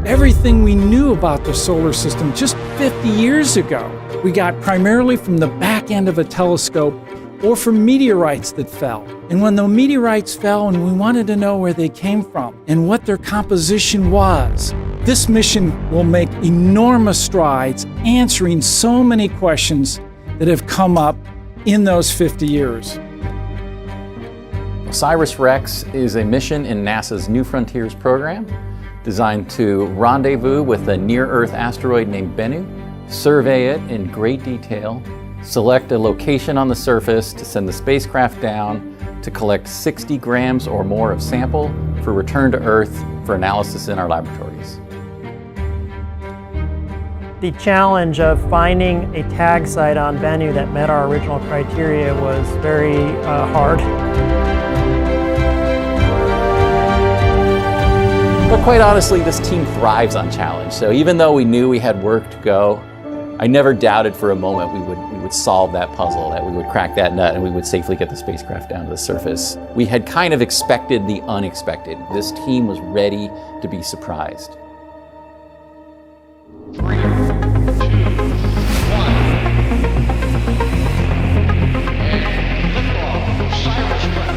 everything we knew about the solar system just 50 years ago. We got primarily from the back end of a telescope or from meteorites that fell. And when the meteorites fell and we wanted to know where they came from and what their composition was, this mission will make enormous strides answering so many questions that have come up in those 50 years. OSIRIS-REx is a mission in NASA's New Frontiers program designed to rendezvous with a near-Earth asteroid named Bennu, survey it in great detail, select a location on the surface to send the spacecraft down to collect 60 grams or more of sample for return to Earth for analysis in our laboratories. The challenge of finding a tag site on Bennu that met our original criteria was very hard. But quite honestly, this team thrives on challenge. So even though we knew we had work to go, I never doubted for a moment we would solve that puzzle, that we would crack that nut and we would safely get the spacecraft down to the surface. We had kind of expected the unexpected. This team was ready to be surprised. 3, 2, 1. And liftoff, OSIRIS-REx.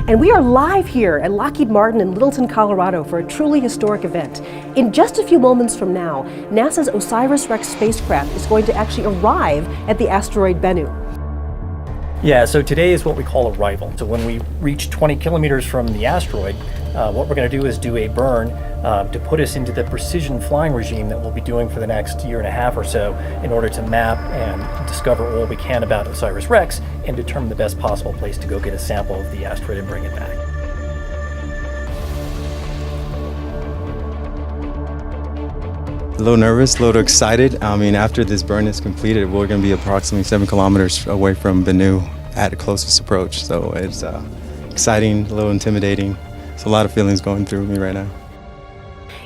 And we are live here at Lockheed Martin in Littleton, Colorado for a truly historic event. In just a few moments from now, NASA's OSIRIS-REx spacecraft is going to actually arrive at the asteroid Bennu. Yeah, so today is what we call arrival. So when we reach 20 kilometers from the asteroid, what we're going to do is do a burn to put us into the precision flying regime that we'll be doing for the next year and a half or so in order to map and discover all we can about OSIRIS-REx and determine the best possible place to go get a sample of the asteroid and bring it back. A little nervous, a little excited. I mean, after this burn is completed, we're going to be approximately 7 kilometers away from Bennu at the closest approach. So it's exciting, a little intimidating. There's a lot of feelings going through me right now.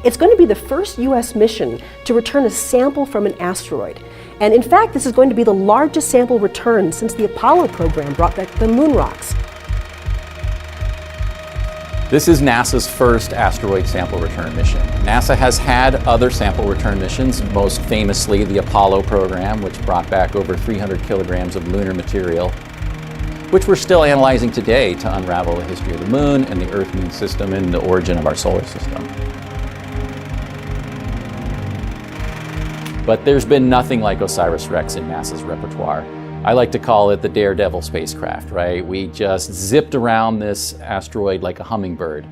It's going to be the first U.S. mission to return a sample from an asteroid. And in fact, this is going to be the largest sample return since the Apollo program brought back the moon rocks. This is NASA's first asteroid sample return mission. NASA has had other sample return missions, most famously the Apollo program, which brought back over 300 kilograms of lunar material, which we're still analyzing today to unravel the history of the moon and the Earth-Moon system and the origin of our solar system. But there's been nothing like OSIRIS-REx in NASA's repertoire. I like to call it the daredevil spacecraft, right? We just zipped around this asteroid like a hummingbird.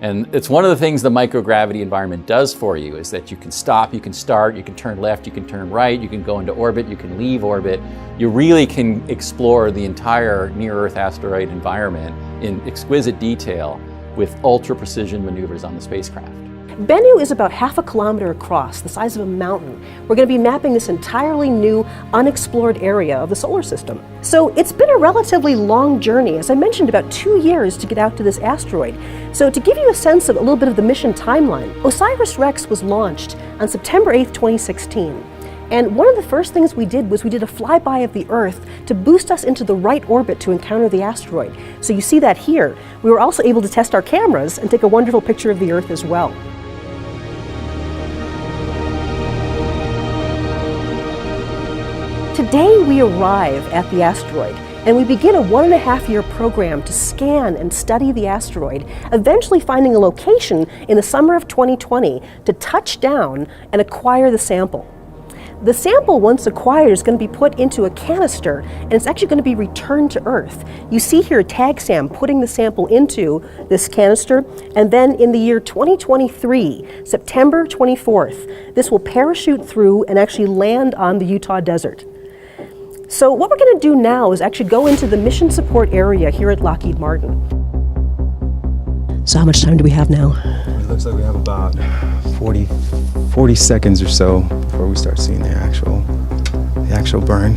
And it's one of the things the microgravity environment does for you, is that you can stop, you can start, you can turn left, you can turn right, you can go into orbit, you can leave orbit. You really can explore the entire near-Earth asteroid environment in exquisite detail with ultra-precision maneuvers on the spacecraft. Bennu is about half a kilometer across, the size of a mountain. We're going to be mapping this entirely new, unexplored area of the solar system. So it's been a relatively long journey, as I mentioned, about 2 years to get out to this asteroid. So to give you a sense of a little bit of the mission timeline, OSIRIS-REx was launched on September 8th, 2016. And one of the first things we did was we did a flyby of the Earth to boost us into the right orbit to encounter the asteroid. So you see that here. We were also able to test our cameras and take a wonderful picture of the Earth as well. Today we arrive at the asteroid and we begin a 1.5-year program to scan and study the asteroid, eventually finding a location in the summer of 2020 to touch down and acquire the sample. The sample, once acquired, is going to be put into a canister and it's actually going to be returned to Earth. You see here TagSam putting the sample into this canister, and then in the year 2023, September 24th, this will parachute through and actually land on the Utah desert. So what we're going to do now is actually go into the mission support area here at Lockheed Martin. So how much time do we have now? It looks like we have about 40 seconds or so before we start seeing the actual burn.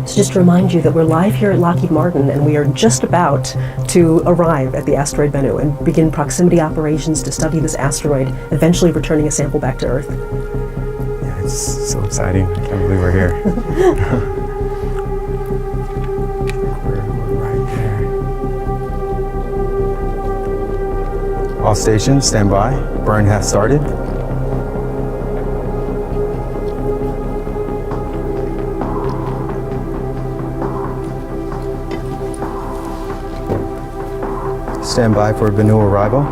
So just to remind you that we're live here at Lockheed Martin and we are just about to arrive at the asteroid Bennu and begin proximity operations to study this asteroid, eventually returning a sample back to Earth. Yeah, it's so exciting. I can't believe we're here. We're right there. All stations, stand by. Burn has started. Stand by for Bennu arrival.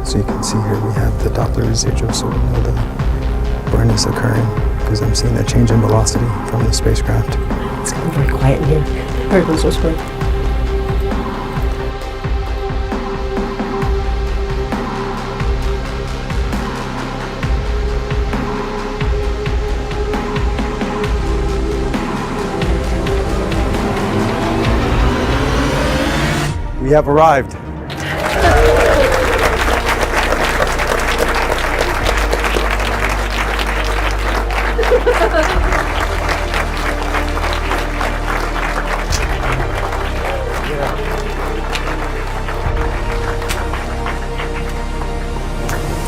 So you can see here we have the Doppler residual, so we know the burn is occurring because I'm seeing a change in velocity from the spacecraft. It's getting very quiet in here. Everyone's whispering. We have arrived.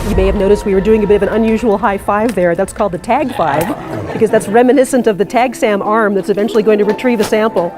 You may have noticed we were doing a bit of an unusual high five there. That's called the tag five, because that's reminiscent of the tag SAM arm that's eventually going to retrieve a sample.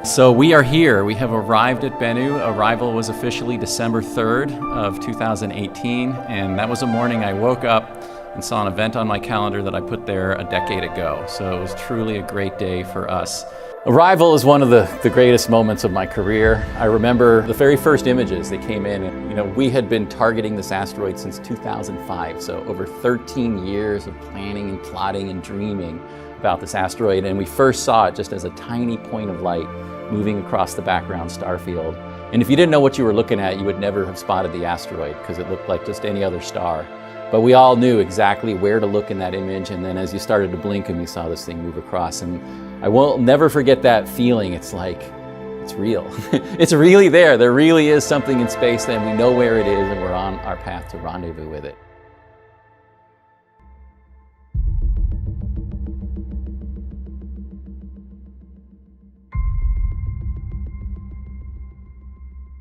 So we are here. We have arrived at Bennu. Arrival was officially December 3rd of 2018, and that was a morning I woke up and saw an event on my calendar that I put there a decade ago. So it was truly a great day for us. Arrival is one of the greatest moments of my career. I remember the very first images that came in, and we had been targeting this asteroid since 2005, so over 13 years of planning and plotting and dreaming about this asteroid, and we first saw it just as a tiny point of light moving across the background star field. And if you didn't know what you were looking at, you would never have spotted the asteroid because it looked like just any other star. But we all knew exactly where to look in that image, and then as you started to blink and you saw this thing move across, and I will never forget that feeling. It's like, it's real. It's really there. There really is something in space, and we know where it is, and we're on our path to rendezvous with it.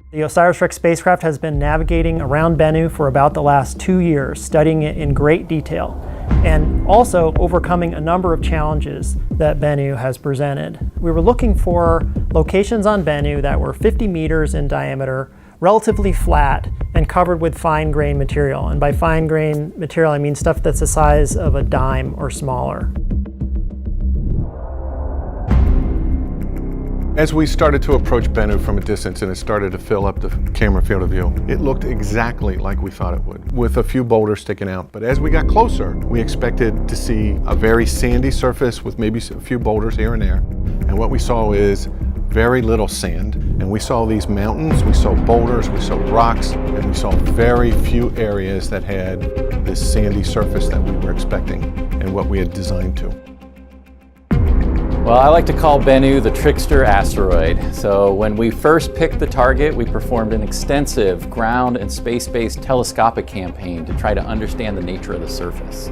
The OSIRIS-REx spacecraft has been navigating around Bennu for about the last 2 years, studying it in great detail, and also overcoming a number of challenges that Bennu has presented. We were looking for locations on Bennu that were 50 meters in diameter, relatively flat, and covered with fine-grained material. And by fine-grained material, I mean stuff that's the size of a dime or smaller. As we started to approach Bennu from a distance and it started to fill up the camera field of view, it looked exactly like we thought it would, with a few boulders sticking out. But as we got closer, we expected to see a very sandy surface with maybe a few boulders here and there. And what we saw is very little sand. And we saw these mountains, we saw boulders, we saw rocks, and we saw very few areas that had this sandy surface that we were expecting and what we had designed to. Well, I like to call Bennu the trickster asteroid. So when we first picked the target, we performed an extensive ground and space-based telescopic campaign to try to understand the nature of the surface.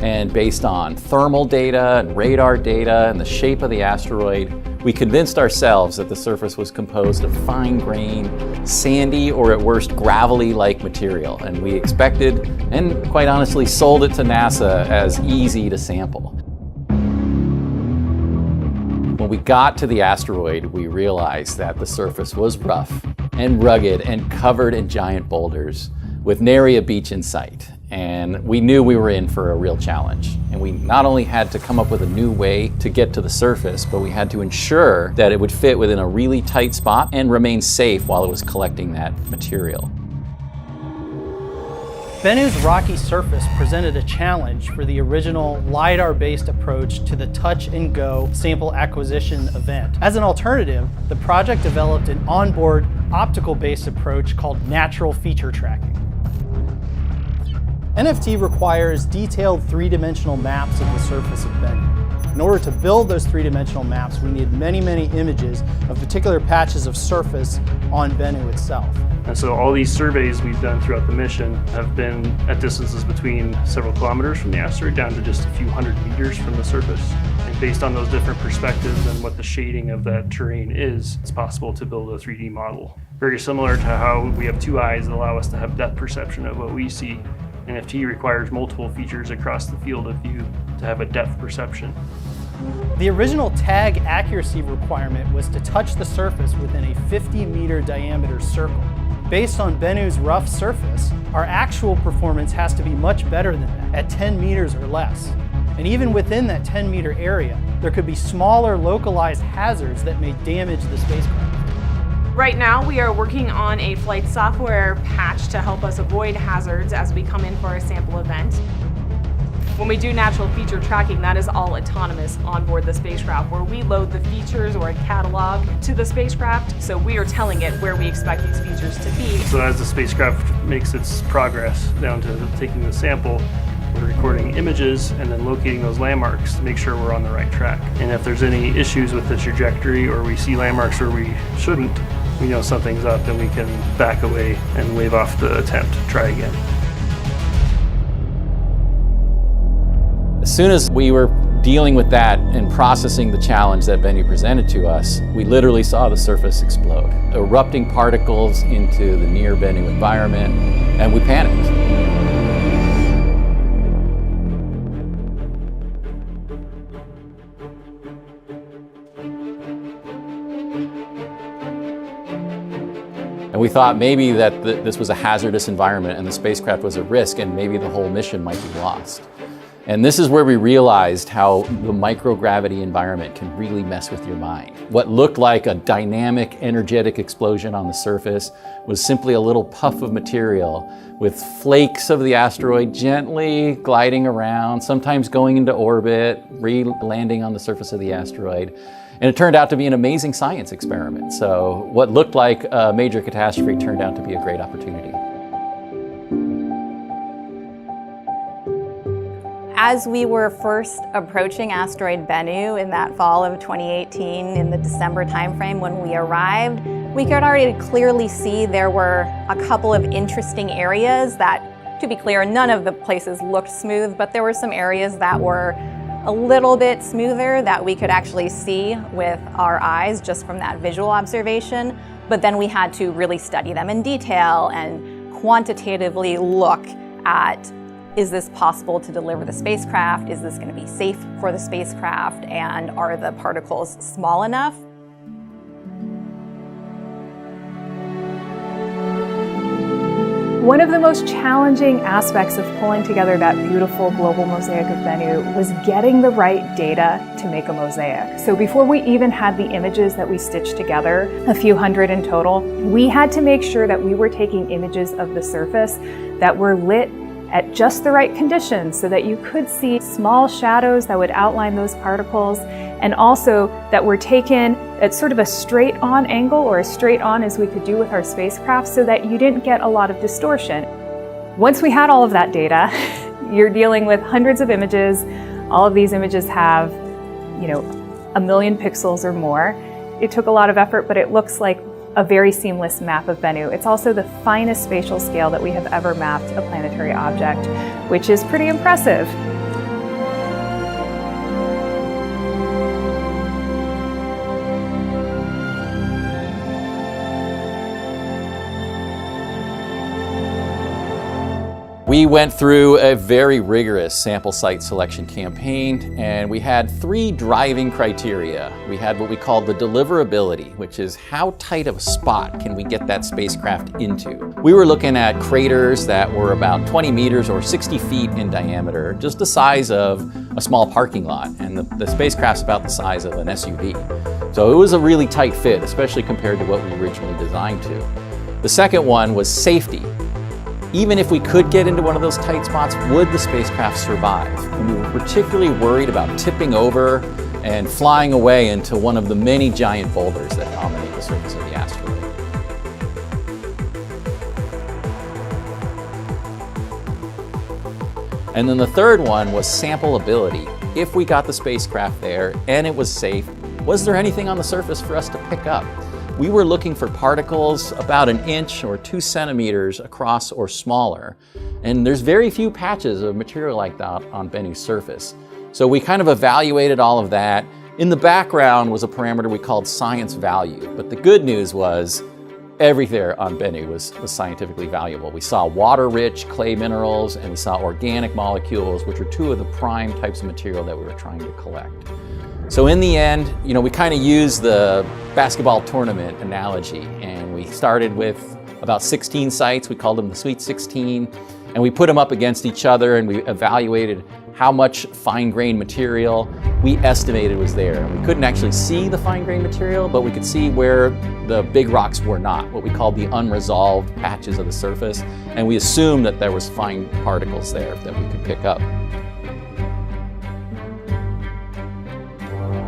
And based on thermal data and radar data and the shape of the asteroid, we convinced ourselves that the surface was composed of fine-grained, sandy, or at worst gravelly-like material. And we expected, and quite honestly sold it to NASA as easy to sample. When we got to the asteroid, we realized that the surface was rough and rugged and covered in giant boulders with nary a beach in sight. And we knew we were in for a real challenge. And we not only had to come up with a new way to get to the surface, but we had to ensure that it would fit within a really tight spot and remain safe while it was collecting that material. Bennu's rocky surface presented a challenge for the original LiDAR-based approach to the touch-and-go sample acquisition event. As an alternative, the project developed an onboard optical-based approach called natural feature tracking. NFT requires detailed three-dimensional maps of the surface of Bennu. In order to build those three-dimensional maps, we need many, many images of particular patches of surface on Bennu itself. And so all these surveys we've done throughout the mission have been at distances between several kilometers from the asteroid down to just a few hundred meters from the surface. And based on those different perspectives and what the shading of that terrain is, it's possible to build a 3D model. Very similar to how we have two eyes that allow us to have depth perception of what we see. NFT requires multiple features across the field of view to have a depth perception. The original tag accuracy requirement was to touch the surface within a 50-meter diameter circle. Based on Bennu's rough surface, our actual performance has to be much better than that, at 10 meters or less. And even within that 10-meter area, there could be smaller localized hazards that may damage the spacecraft. Right now, we are working on a flight software patch to help us avoid hazards as we come in for a sample event. When we do natural feature tracking, that is all autonomous on board the spacecraft, where we load the features or a catalog to the spacecraft, so we are telling it where we expect these features to be. So as the spacecraft makes its progress down to taking the sample, we're recording images and then locating those landmarks to make sure we're on the right track. And if there's any issues with the trajectory or we see landmarks where we shouldn't, we know something's up and we can back away and wave off the attempt, try again. As soon as we were dealing with that and processing the challenge that Bennu presented to us, we literally saw the surface explode, erupting particles into the near Bennu environment, and we panicked. And we thought maybe that this was a hazardous environment and the spacecraft was at risk and maybe the whole mission might be lost. And this is where we realized how the microgravity environment can really mess with your mind. What looked like a dynamic, energetic explosion on the surface was simply a little puff of material with flakes of the asteroid gently gliding around, sometimes going into orbit, re-landing on the surface of the asteroid. And it turned out to be an amazing science experiment. So what looked like a major catastrophe turned out to be a great opportunity. As we were first approaching asteroid Bennu in that fall of 2018, in the December timeframe when we arrived, we could already clearly see there were a couple of interesting areas that, to be clear, none of the places looked smooth, but there were some areas that were a little bit smoother that we could actually see with our eyes just from that visual observation. But then we had to really study them in detail and quantitatively look at, is this possible to deliver the spacecraft? Is this going to be safe for the spacecraft? And are the particles small enough? One of the most challenging aspects of pulling together that beautiful global mosaic of Bennu was getting the right data to make a mosaic. So before we even had the images that we stitched together, a few hundred in total, we had to make sure that we were taking images of the surface that were lit at just the right conditions so that you could see small shadows that would outline those particles, and also that were taken at sort of a straight on angle, or as straight on as we could do with our spacecraft, so that you didn't get a lot of distortion. Once we had all of that data, you're dealing with hundreds of images. All of these images have, 1 million pixels or more. It took a lot of effort, but it looks like a very seamless map of Bennu. It's also the finest spatial scale that we have ever mapped a planetary object, which is pretty impressive. We went through a very rigorous sample site selection campaign, and we had 3 driving criteria. We had what we called the deliverability, which is how tight of a spot can we get that spacecraft into. We were looking at craters that were about 20 meters or 60 feet in diameter, just the size of a small parking lot, and the spacecraft's about the size of an SUV. So it was a really tight fit, especially compared to what we originally designed to. The second one was safety. Even if we could get into one of those tight spots, would the spacecraft survive? And we were particularly worried about tipping over and flying away into one of the many giant boulders that dominate the surface of the asteroid. And then the third one was sampleability. If we got the spacecraft there and it was safe, was there anything on the surface for us to pick up? We were looking for particles about 1 inch or 2 centimeters across or smaller. And there's very few patches of material like that on Bennu's surface. So we kind of evaluated all of that. In the background was a parameter we called science value. But the good news was everything on Bennu was scientifically valuable. We saw water-rich clay minerals, and we saw organic molecules, which are 2 of the prime types of material that we were trying to collect. So in the end, we kind of used the basketball tournament analogy, and we started with about 16 sites. We called them the Sweet 16, and we put them up against each other, and we evaluated how much fine-grained material we estimated was there. We couldn't actually see the fine-grained material, but we could see where the big rocks were not, what we called the unresolved patches of the surface, and we assumed that there was fine particles there that we could pick up.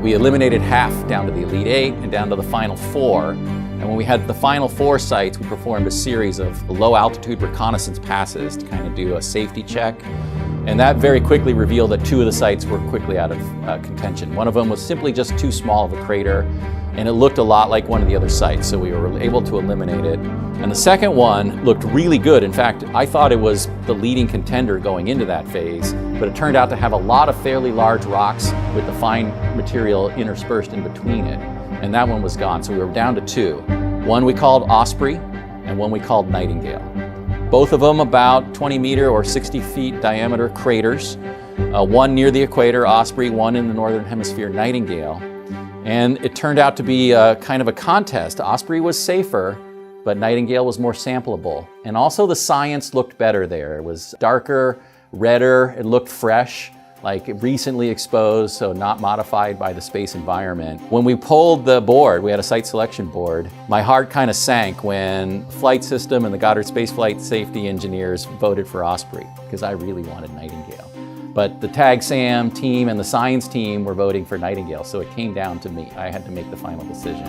We eliminated half down to the Elite 8 and down to the final 4. And when we had the final 4 sites, we performed a series of low-altitude reconnaissance passes to kind of do a safety check. And that very quickly revealed that 2 of the sites were quickly out of contention. One of them was simply just too small of a crater, and it looked a lot like one of the other sites, so we were able to eliminate it. And the second one looked really good. In fact, I thought it was the leading contender going into that phase, but it turned out to have a lot of fairly large rocks with the fine material interspersed in between it. And that one was gone, so we were down to 2. One we called Osprey, and one we called Nightingale. Both of them about 20 meter or 60 feet diameter craters. One near the equator, Osprey, one in the northern hemisphere, Nightingale. And it turned out to be kind of a contest. Osprey was safer, but Nightingale was more sampleable. And also the science looked better there. It was darker, redder, it looked fresh, like recently exposed, so not modified by the space environment. When we pulled the board, we had a site selection board, my heart kind of sank when Flight System and the Goddard Space Flight Safety engineers voted for Osprey, because I really wanted Nightingale. But the TAG-SAM team and the science team were voting for Nightingale, so it came down to me. I had to make the final decision.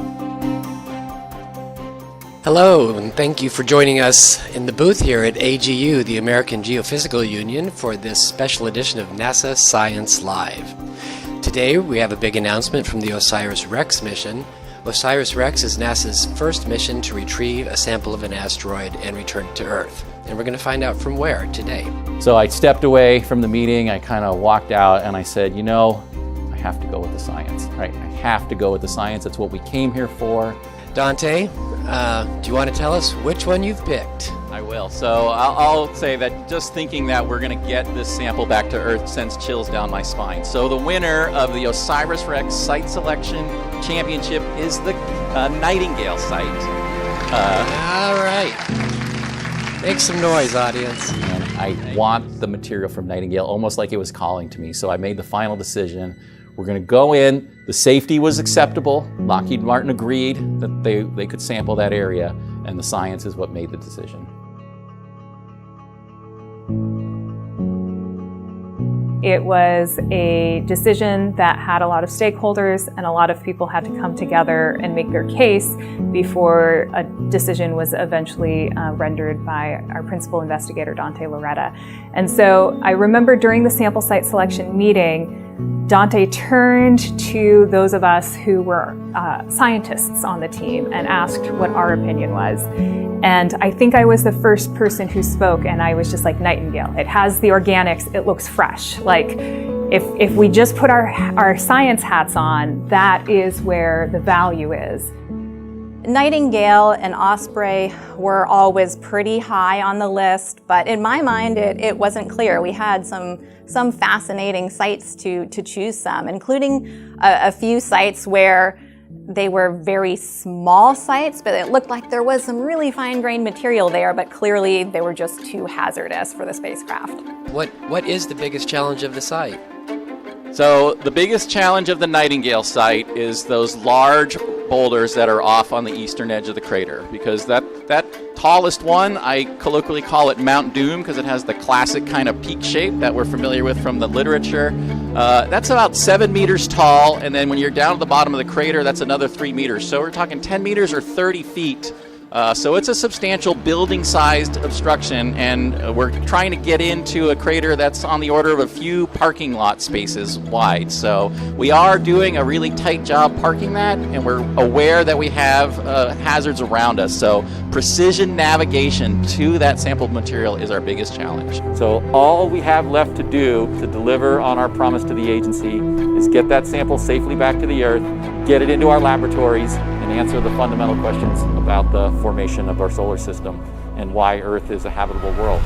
Hello, and thank you for joining us in the booth here at AGU, the American Geophysical Union, for this special edition of NASA Science Live. Today we have a big announcement from the OSIRIS-REx mission. OSIRIS-REx is NASA's first mission to retrieve a sample of an asteroid and return it to Earth. And we're going to find out from where today. So I stepped away from the meeting, I kind of walked out and I said, I have to go with the science, right? I have to go with the science, that's what we came here for. Dante, do you want to tell us which one you've picked? I will. So I'll say that just thinking that we're going to get this sample back to Earth sends chills down my spine. So the winner of the OSIRIS-REx Site Selection Championship is the Nightingale site. All right. Make some noise, audience. And I want the material from Nightingale almost like it was calling to me. So I made the final decision. We're going to go in. The safety was acceptable. Lockheed Martin agreed that they could sample that area, and the science is what made the decision. It was a decision that had a lot of stakeholders, and a lot of people had to come together and make their case before a decision was eventually rendered by our principal investigator, Dante Lauretta. And so I remember during the sample site selection meeting, Dante turned to those of us who were scientists on the team and asked what our opinion was. And I think I was the first person who spoke, and I was just like, Nightingale. It has the organics, it looks fresh. Like, if we just put our science hats on, that is where the value is. Nightingale and Osprey were always pretty high on the list, but in my mind, it wasn't clear. We had some fascinating sites to choose some, including a few sites where they were very small sites, but it looked like there was some really fine-grained material there, but clearly they were just too hazardous for the spacecraft. What is the biggest challenge of the site? So the biggest challenge of the Nightingale site is those large boulders that are off on the eastern edge of the crater, because that tallest one, I colloquially call it Mount Doom because it has the classic kind of peak shape that we're familiar with from the literature. That's about 7 meters tall, and then when you're down at the bottom of the crater, that's another 3 meters. So we're talking 10 meters or 30 feet. So it's a substantial building-sized obstruction, and we're trying to get into a crater that's on the order of a few parking lot spaces wide. So we are doing a really tight job parking that, and we're aware that we have hazards around us. So precision navigation to that sampled material is our biggest challenge. So all we have left to do to deliver on our promise to the agency is get that sample safely back to the Earth, get it into our laboratories, and answer the fundamental questions about the formation of our solar system and why Earth is a habitable world.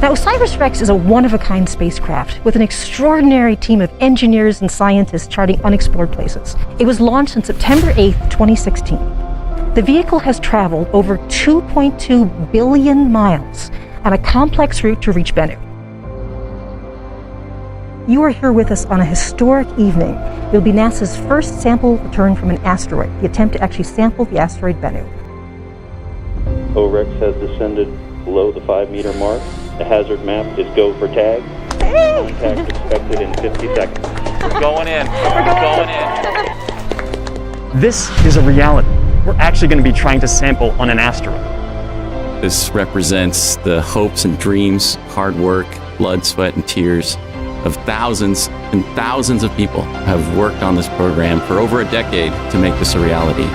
Now, OSIRIS-REx is a one-of-a-kind spacecraft with an extraordinary team of engineers and scientists charting unexplored places. It was launched on September 8th, 2016. The vehicle has traveled over 2.2 billion miles on a complex route to reach Bennu. You are here with us on a historic evening. It will be NASA's first sample return from an asteroid, the attempt to actually sample the asteroid Bennu. OREX has descended below the 5-meter mark. The hazard map is go for tag. Contact expected in 50 seconds. We're going in. We're going in. This is a reality. We're actually going to be trying to sample on an asteroid. This represents the hopes and dreams, hard work, blood, sweat, and tears of thousands and thousands of people who have worked on this program for over a decade to make this a reality.